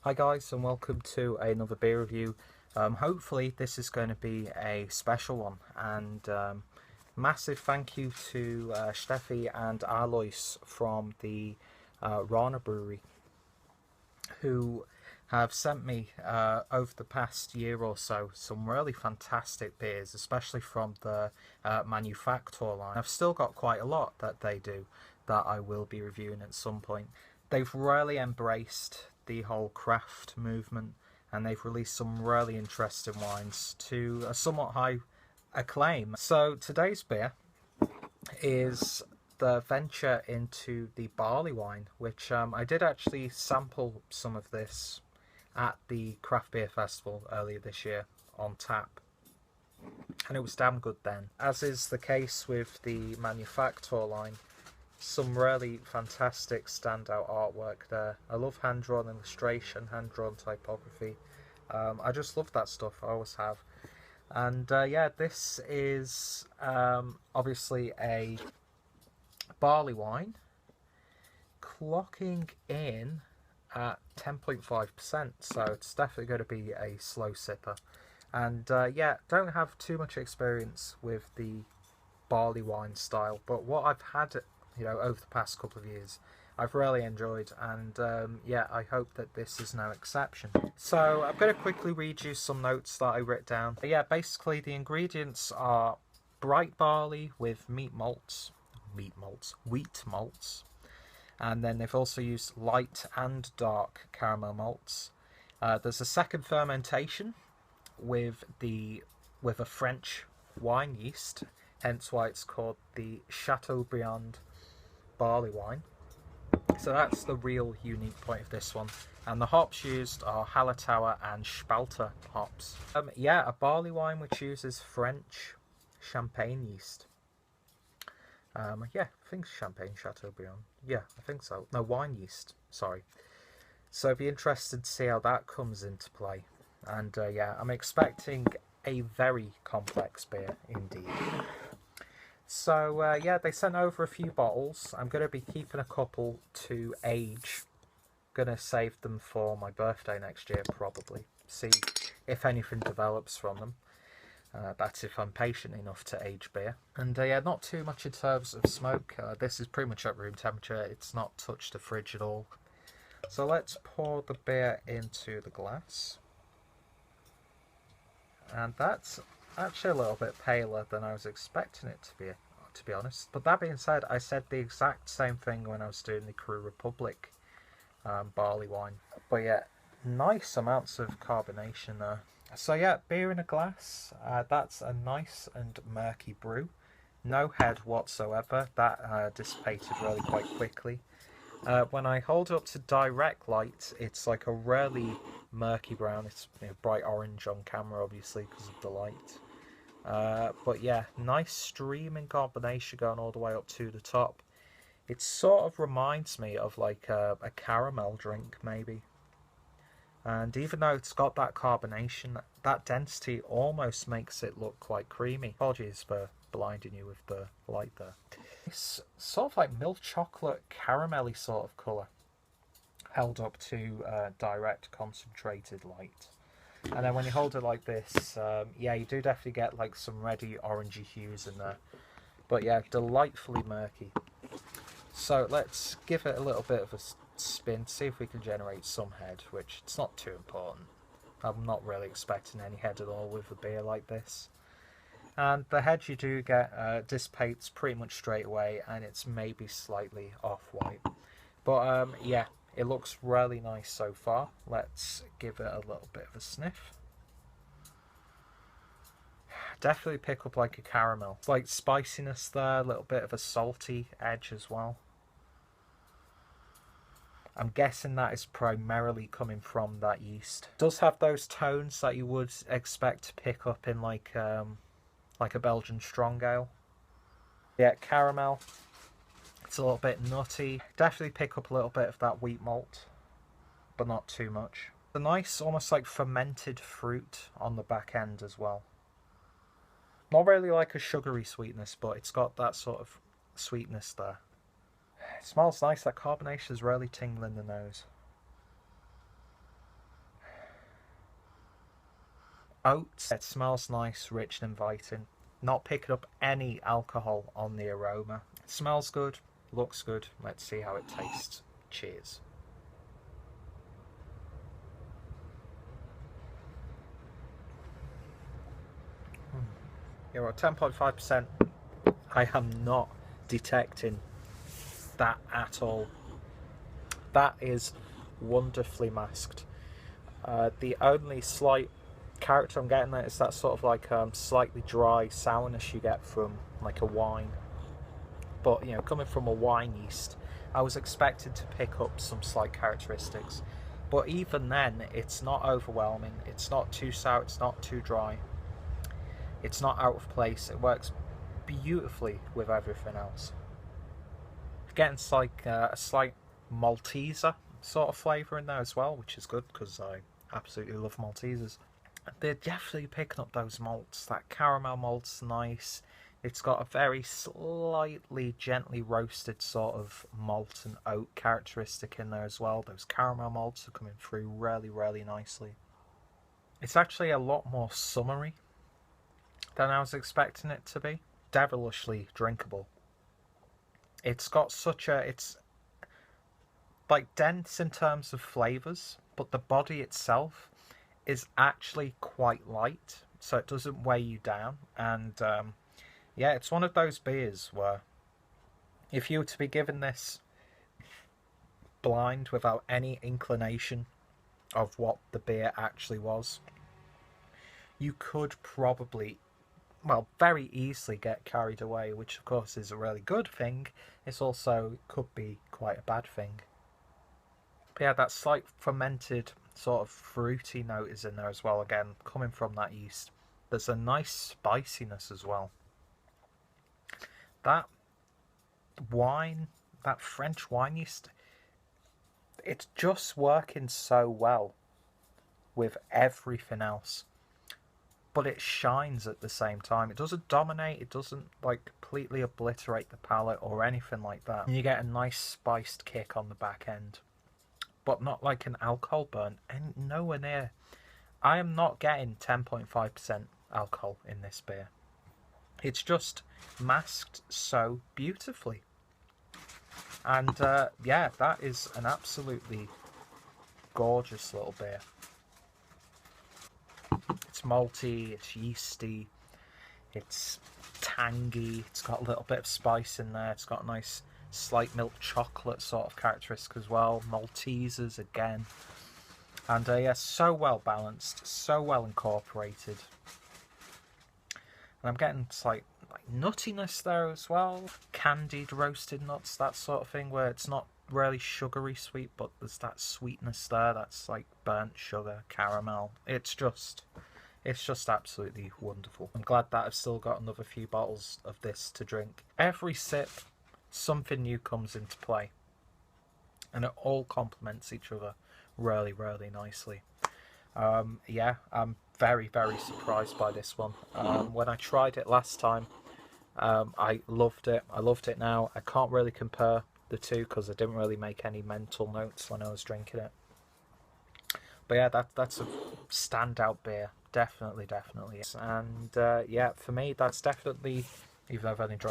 Hi guys, and welcome to another beer review. Hopefully this is going to be a special one, and massive thank you to Steffi and Alois from the Rhanerbräu, who have sent me over the past year or so some really fantastic beers, especially from the manufacturer line. I've still got quite a lot that they do that I will be reviewing at some point. They've really embraced the whole craft movement, and they've released some really interesting wines to a somewhat high acclaim. So today's beer is the venture into the barley wine, which I did actually sample some of this at the craft beer festival earlier this year on tap, and it was damn good then. As is the case with the manufacturer line, some really fantastic standout artwork there. I love hand-drawn illustration, hand-drawn typography. I just love that stuff, I always have. And yeah, this is obviously a barley wine, clocking in at 10.5%, so it's definitely going to be a slow sipper. And yeah, don't have too much experience with the barley wine style, but what I've had, over the past couple of years, I've really enjoyed, and yeah, I hope that this is no exception. So I'm going to quickly read you some notes that I wrote down. But yeah, basically the ingredients are bright barley with wheat malts, and then they've also used light and dark caramel malts. There's a second fermentation with a French wine yeast, hence why it's called the Chataeubriand Barley wine. So that's the real unique point of this one. And the hops used are Hallertauer and Spalter hops. Yeah, a barley wine which uses French champagne yeast. Yeah, I think Champagne Chateaubriand. Yeah, I think so. No, wine yeast, sorry. So I'd be interested to see how that comes into play. And yeah, I'm expecting a very complex beer indeed. So yeah, they sent over a few bottles. I'm going to be keeping a couple to age. Going to save them for my birthday next year, probably. See if anything develops from them. That's if I'm patient enough to age beer. And yeah, not too much in terms of smoke. This is pretty much at room temperature. It's not touched the fridge at all. So let's pour the beer into the glass. And that's actually a little bit paler than I was expecting it to be honest. But that being said, I said the exact same thing when I was doing the Crew Republic barley wine. But yeah, nice amounts of carbonation there. So yeah, beer in a glass. That's a nice and murky brew. No head whatsoever. That dissipated really quite quickly. When I hold it up to direct light, it's like a really murky brown. It's bright orange on camera, obviously, because of the light. But yeah, nice streaming carbonation going all the way up to the top. It sort of reminds me of like a caramel drink, maybe. And even though it's got that carbonation, that density almost makes it look quite creamy. Apologies for blinding you with the light there. It's sort of like milk chocolate caramelly sort of colour, held up to direct concentrated light. And then when you hold it like this, yeah, you do definitely get like some reddy orangey hues in there. But yeah, delightfully murky. So let's give it a little bit of a spin, see if we can generate some head, which it's not too important. I'm not really expecting any head at all with a beer like this. And the head you do get dissipates pretty much straight away, and it's maybe slightly off-white. But yeah, it looks really nice so far. Let's give it a little bit of a sniff. Definitely pick up like a caramel. It's like spiciness there, a little bit of a salty edge as well. I'm guessing that is primarily coming from that yeast. It does have those tones that you would expect to pick up in like a Belgian strong ale. Yeah, caramel. It's a little bit nutty. Definitely pick up a little bit of that wheat malt, but not too much. A nice, almost like fermented fruit on the back end as well. Not really like a sugary sweetness, but it's got that sort of sweetness there. It smells nice. That carbonation is really tingling the nose. oats. It smells nice, rich and inviting. Not picking up any alcohol on the aroma. It smells good, looks good. Let's see how it tastes. Cheers. You're at 10.5%. I am not detecting that at all. That is wonderfully masked. The only slight character I'm getting there is that sort of like slightly dry sourness you get from like a wine. But you know, coming from a wine yeast, I was expected to pick up some slight characteristics. But even then, it's not overwhelming. It's not too sour. It's not too dry. It's not out of place. It works beautifully with everything else. Getting like a slight Malteser sort of flavour in there as well, which is good because I absolutely love Maltesers. They're definitely picking up those malts. That caramel malt's nice. It's got a very slightly gently roasted sort of malt and oat characteristic in there as well. Those caramel malts are coming through really, really nicely. It's actually a lot more summery than I was expecting it to be. Devilishly drinkable. It's got such a... it's like dense in terms of flavours, but the body itself is actually quite light, so it doesn't weigh you down. And yeah, it's one of those beers where if you were to be given this blind without any inclination of what the beer actually was, you could probably, well, very easily get carried away, which of course is a really good thing. It's also could be quite a bad thing. But yeah, that slight fermented sort of fruity note is in there as well, again, coming from that yeast. There's a nice spiciness as well. That wine, that French wine yeast, it's just working so well with everything else. But it shines at the same time. It doesn't dominate, it doesn't like completely obliterate the palate or anything like that. And you get a nice spiced kick on the back end. But not like an alcohol burn, and nowhere near. I am not getting 10.5% alcohol in this beer. It's just masked so beautifully. And yeah, that is an absolutely gorgeous little beer. It's malty, it's yeasty, it's tangy, it's got a little bit of spice in there, it's got a nice slight milk chocolate sort of characteristic as well. Maltesers again. And yeah, so well balanced, so well incorporated. And I'm getting like nuttiness there as well. Candied roasted nuts, that sort of thing, where it's not really sugary sweet, but there's that sweetness there that's like burnt sugar, caramel. It's just absolutely wonderful. I'm glad that I've still got another few bottles of this to drink. Every sip, something new comes into play, and it all complements each other really, really nicely. Yeah, I'm very, very surprised by this one. When I tried it last time, I loved it. I loved it now. I can't really compare the two because I didn't really make any mental notes when I was drinking it. But yeah, that's a standout beer. Definitely. And yeah, for me, that's definitely, even though I've only